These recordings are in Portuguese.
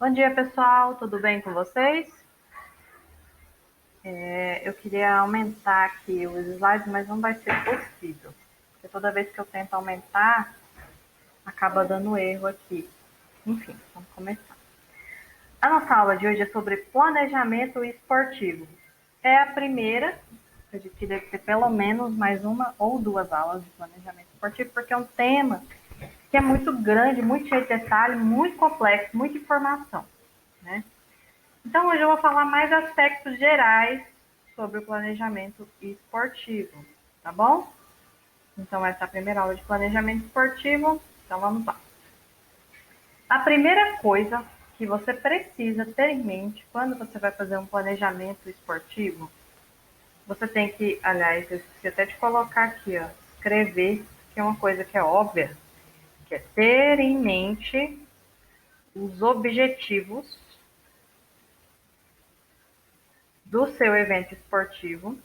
Bom dia, pessoal. Tudo bem com vocês? Eu queria aumentar aqui os slides, mas não vai ser possível. Porque toda vez que eu tento aumentar, acaba dando erro aqui. Enfim, vamos começar. A nossa aula de hoje é sobre planejamento esportivo. É a primeira, eu acredito que deve ter pelo menos mais uma ou duas aulas de planejamento esportivo, porque é um tema que é muito grande, muito cheio de detalhe, muito complexo, muita informação, né? Então, hoje eu vou falar mais aspectos gerais sobre o planejamento esportivo, tá bom? Então, essa é a primeira aula de planejamento esportivo. Então, vamos lá. A primeira coisa que você precisa ter em mente quando você vai fazer um planejamento esportivo, você tem que, aliás, eu esqueci até de colocar aqui, ó, escrever, que é uma coisa que é óbvia, que é ter em mente os objetivos do seu evento esportivo.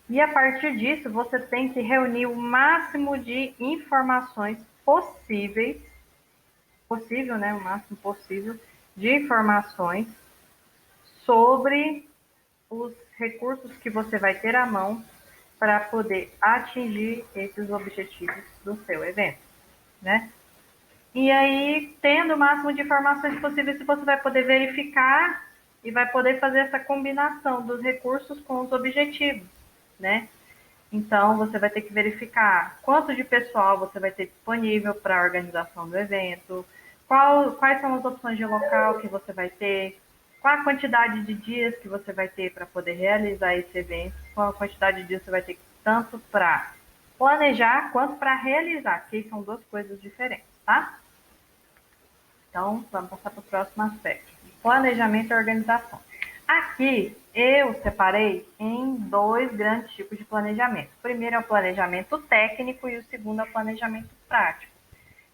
E a partir disso, você tem que reunir o máximo de informações possível, né? O máximo possível de informações sobre os recursos que você vai ter à mão para poder atingir esses objetivos do seu evento, né? E aí, tendo o máximo de informações possíveis, você vai poder verificar e vai poder fazer essa combinação dos recursos com os objetivos, né? Então, você vai ter que verificar quanto de pessoal você vai ter disponível para a organização do evento, quais são as opções de local que você vai ter, qual a quantidade de dias que você vai ter para poder realizar esse evento, qual a quantidade de dias você vai ter tanto para planejar quanto para realizar, que são duas coisas diferentes, tá? Então, vamos passar para o próximo aspecto. Planejamento e organização. Aqui, eu separei em dois grandes tipos de planejamento. O primeiro é o planejamento técnico e o segundo é o planejamento prático.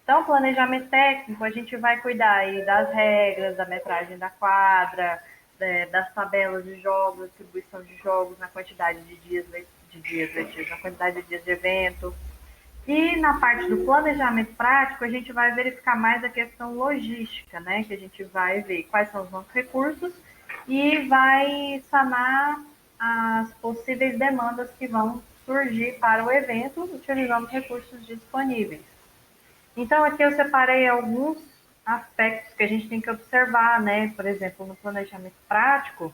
Então, planejamento técnico, a gente vai cuidar aí das regras, da metragem da quadra, das tabelas de jogos, distribuição de jogos, na quantidade de dias letivos, na quantidade de dias de evento. E na parte do planejamento prático, a gente vai verificar mais a questão logística, né? Que a gente vai ver quais são os nossos recursos e vai sanar as possíveis demandas que vão surgir para o evento utilizando os recursos disponíveis. Então, aqui eu separei alguns aspectos que a gente tem que observar, né? Por exemplo, no planejamento prático,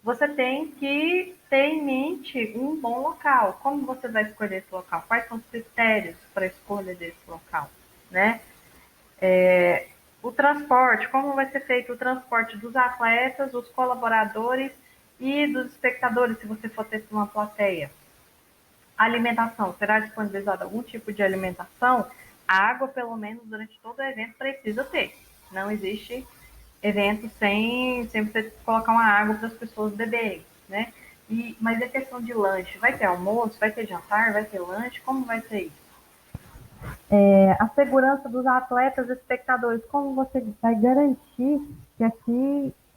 você tem que ter em mente um bom local. Como você vai escolher esse local? Quais são os critérios para a escolha desse local, né? O transporte, como vai ser feito o transporte dos atletas, dos colaboradores e dos espectadores, se você for ter uma plateia. A alimentação, será disponibilizado algum tipo de alimentação? A água, pelo menos, durante todo o evento, precisa ter. Não existe evento sem você colocar uma água para as pessoas beberem, né? Mas é questão de lanche. Vai ter almoço, vai ter jantar, vai ter lanche? Como vai ser isso? A segurança dos atletas e espectadores, como você vai garantir que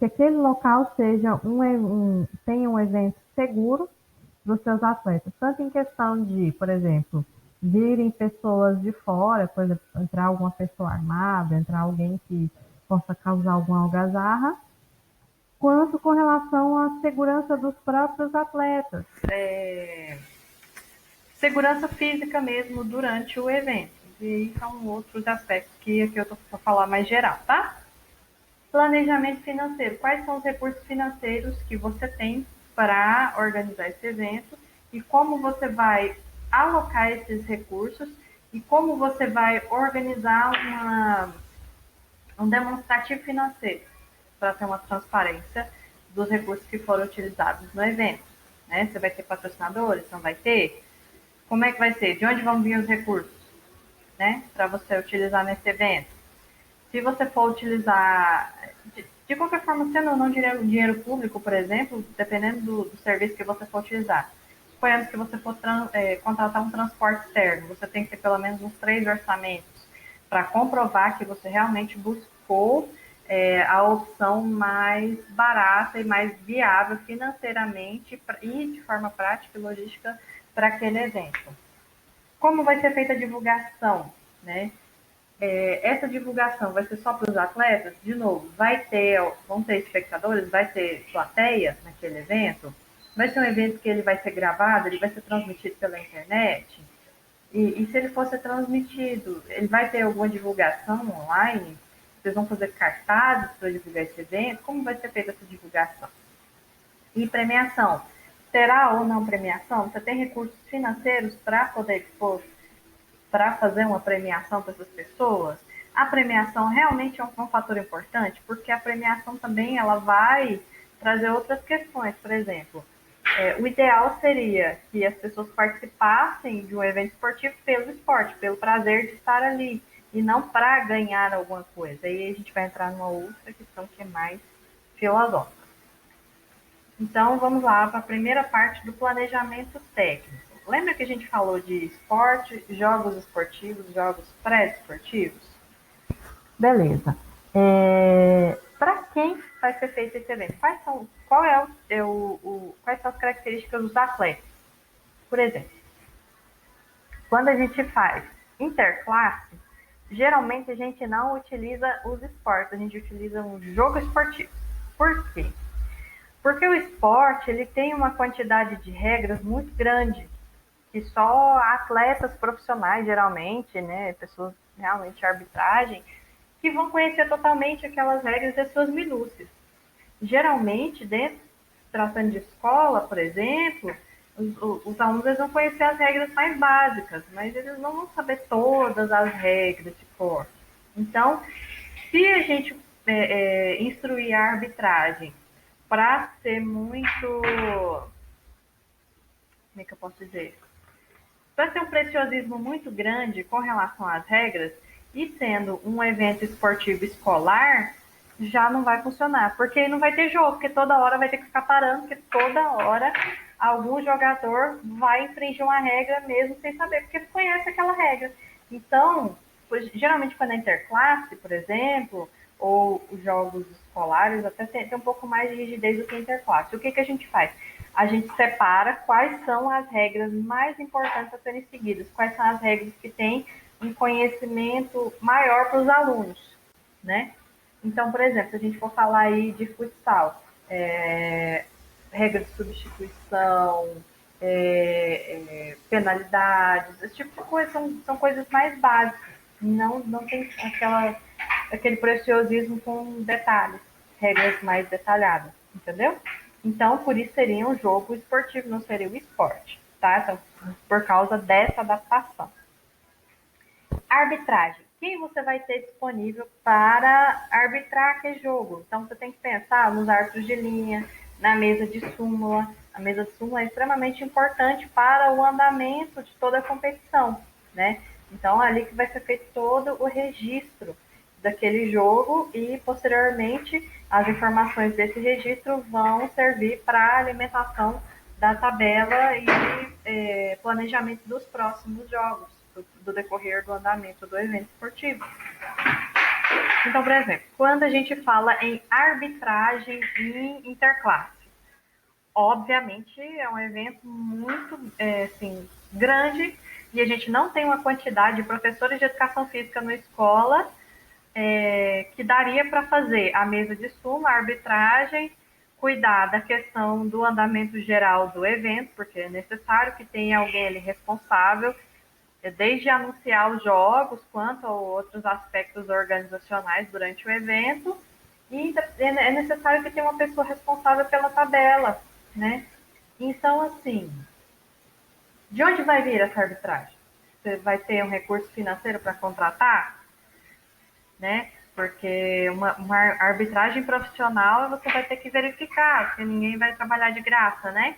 aquele local seja tenha um evento seguro para os seus atletas, tanto em questão de, por exemplo, virem pessoas de fora, por exemplo, entrar alguma pessoa armada, entrar alguém que possa causar alguma algazarra, quanto com relação à segurança dos próprios atletas. Segurança física mesmo durante o evento. E são outros aspectos que aqui eu estou para falar mais geral, tá? Planejamento financeiro. Quais são os recursos financeiros que você tem para organizar esse evento e como você vai alocar esses recursos e como você vai organizar um demonstrativo financeiro para ter uma transparência dos recursos que foram utilizados no evento. Né? Você vai ter patrocinadores? Não vai ter? Como é que vai ser? De onde vão vir os recursos, né? Para você utilizar nesse evento? Se você for utilizar, de qualquer forma, sendo ou não dinheiro público, por exemplo, dependendo do serviço que você for utilizar. Suponhamos que você for contratar um transporte externo, você tem que ter pelo menos uns 3 orçamentos para comprovar que você realmente buscou a opção mais barata e mais viável financeiramente e de forma prática e logística para aquele evento. Como vai ser feita a divulgação, né? essa divulgação vai ser só para os atletas? De novo, vão ter espectadores, vai ter plateia naquele evento? Vai ser um evento que ele vai ser gravado, ele vai ser transmitido pela internet? E se ele for ser transmitido, ele vai ter alguma divulgação online? Vocês vão fazer cartazes para divulgar esse evento? Como vai ser feita essa divulgação? E premiação. Terá ou não premiação? Você tem recursos financeiros para poder dispor, para fazer uma premiação para essas pessoas? A premiação realmente é um fator importante, porque a premiação também ela vai trazer outras questões. Por exemplo, o ideal seria que as pessoas participassem de um evento esportivo pelo esporte, pelo prazer de estar ali, e não para ganhar alguma coisa. Aí a gente vai entrar numa outra questão que é mais filosófica. Então, vamos lá para a primeira parte do planejamento técnico. Lembra que a gente falou de esporte, jogos esportivos, jogos pré-esportivos? Beleza. Para quem vai ser feito esse evento? Quais são as características dos atletas? Por exemplo, quando a gente faz interclasse, geralmente a gente não utiliza os esportes, a gente utiliza um jogo esportivo. Por quê? Porque o esporte ele tem uma quantidade de regras muito grande, que só atletas profissionais, geralmente, né, pessoas realmente de arbitragem, que vão conhecer totalmente aquelas regras e suas minúcias. Geralmente, tratando de escola, por exemplo, os alunos eles vão conhecer as regras mais básicas, mas eles não vão saber todas as regras de cor. Então, se a gente instruir a arbitragem para ser muito, como é que eu posso dizer? Para ter um preciosismo muito grande com relação às regras, e sendo um evento esportivo escolar, já não vai funcionar, porque não vai ter jogo, porque toda hora vai ter que ficar parando, porque toda hora algum jogador vai infringir uma regra mesmo sem saber, porque ele conhece aquela regra. Então, geralmente quando é interclasse, por exemplo, ou os jogos escolares, até tem um pouco mais de rigidez do que interclasse. O que a gente faz? A gente separa quais são as regras mais importantes a serem seguidas, quais são as regras que têm um conhecimento maior para os alunos, né? Então, por exemplo, se a gente for falar aí de futsal, regra de substituição, penalidades, esse tipo de coisa são coisas mais básicas. Não tem aquele preciosismo com detalhes, regras mais detalhadas, entendeu? Então, por isso seria um jogo esportivo, não seria o esporte, tá? Então, por causa dessa adaptação. Arbitragem. Quem você vai ter disponível para arbitrar aquele jogo? Então, você tem que pensar nos árbitros de linha, na mesa de súmula. A mesa de súmula é extremamente importante para o andamento de toda a competição, né? Então, é ali que vai ser feito todo o registro daquele jogo e, posteriormente, as informações desse registro vão servir para a alimentação da tabela e planejamento dos próximos jogos, do decorrer do andamento do evento esportivo. Então, por exemplo, quando a gente fala em arbitragem em interclasse, obviamente é um evento muito assim, grande e a gente não tem uma quantidade de professores de educação física na escola que daria para fazer a mesa de súmula, a arbitragem, cuidar da questão do andamento geral do evento, porque é necessário que tenha alguém ali responsável, desde anunciar os jogos, quanto a outros aspectos organizacionais durante o evento, e é necessário que tenha uma pessoa responsável pela tabela, né? Então, assim, de onde vai vir essa arbitragem? Você vai ter um recurso financeiro para contratar? Né? Porque uma arbitragem profissional você vai ter que verificar, porque ninguém vai trabalhar de graça, né?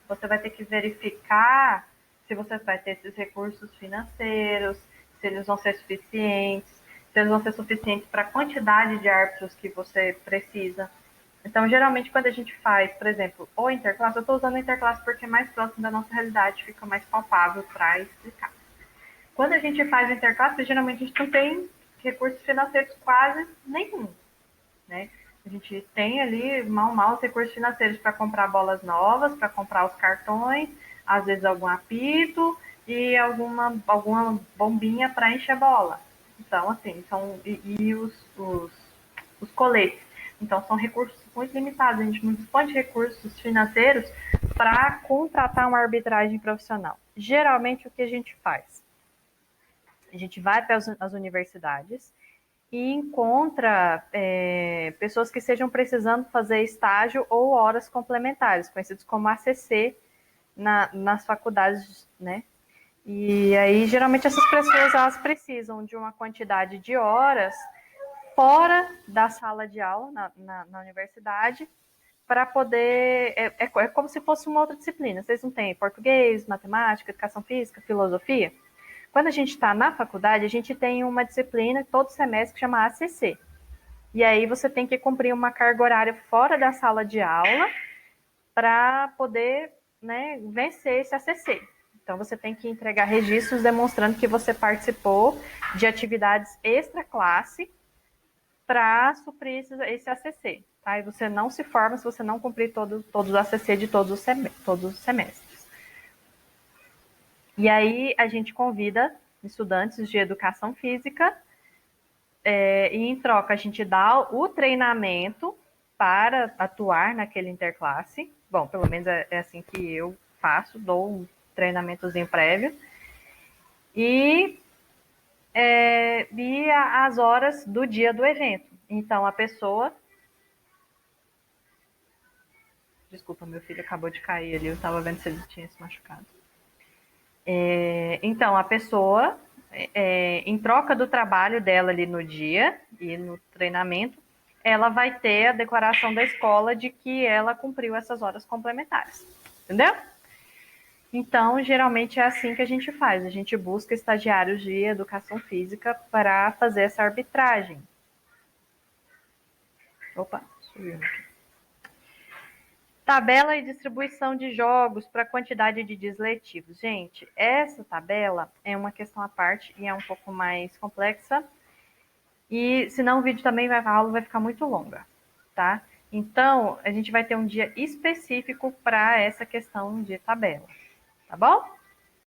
Você vai ter que verificar se você vai ter esses recursos financeiros, se eles vão ser suficientes, se eles vão ser suficientes para a quantidade de árbitros que você precisa. Então, geralmente, quando a gente faz, por exemplo, o interclasse, eu estou usando o interclasse porque é mais próximo da nossa realidade, fica mais palpável para explicar. Quando a gente faz o interclasse, geralmente a gente não tem recursos financeiros quase nenhum, né? A gente tem ali mal os recursos financeiros para comprar bolas novas, para comprar os cartões, às vezes algum apito e alguma bombinha para encher a bola. Então, assim, os coletes. Então, são recursos muito limitados. A gente não dispõe de recursos financeiros para contratar uma arbitragem profissional. Geralmente, o que a gente faz? A gente vai até as universidades e encontra pessoas que estejam precisando fazer estágio ou horas complementares, conhecidos como ACC, nas faculdades, né? E aí, geralmente, essas pessoas elas precisam de uma quantidade de horas fora da sala de aula, na universidade, para poder. É como se fosse uma outra disciplina. Vocês não têm português, matemática, educação física, filosofia? Quando a gente está na faculdade, a gente tem uma disciplina todo semestre que chama ACC. E aí você tem que cumprir uma carga horária fora da sala de aula para poder, né, vencer esse ACC. Então você tem que entregar registros demonstrando que você participou de atividades extra-classe para suprir esse ACC. Tá? E você não se forma se você não cumprir todos os ACC de todos os semestres. E aí a gente convida estudantes de educação física e em troca a gente dá o treinamento para atuar naquele interclasse. Bom, pelo menos é assim que eu faço, dou um treinamentozinho prévio. E as horas do dia do evento. Então, a pessoa... Desculpa, meu filho acabou de cair ali, eu estava vendo se ele tinha se machucado. Então, a pessoa, em troca do trabalho dela ali no dia e no treinamento, ela vai ter a declaração da escola de que ela cumpriu essas horas complementares. Entendeu? Então, geralmente é assim que a gente faz. A gente busca estagiários de educação física para fazer essa arbitragem. Opa, subiu aqui. Tabela e distribuição de jogos para quantidade de dias letivos. Gente, essa tabela é uma questão à parte e é um pouco mais complexa. E senão o vídeo também a aula vai ficar muito longa, tá? Então, a gente vai ter um dia específico para essa questão de tabela, tá bom?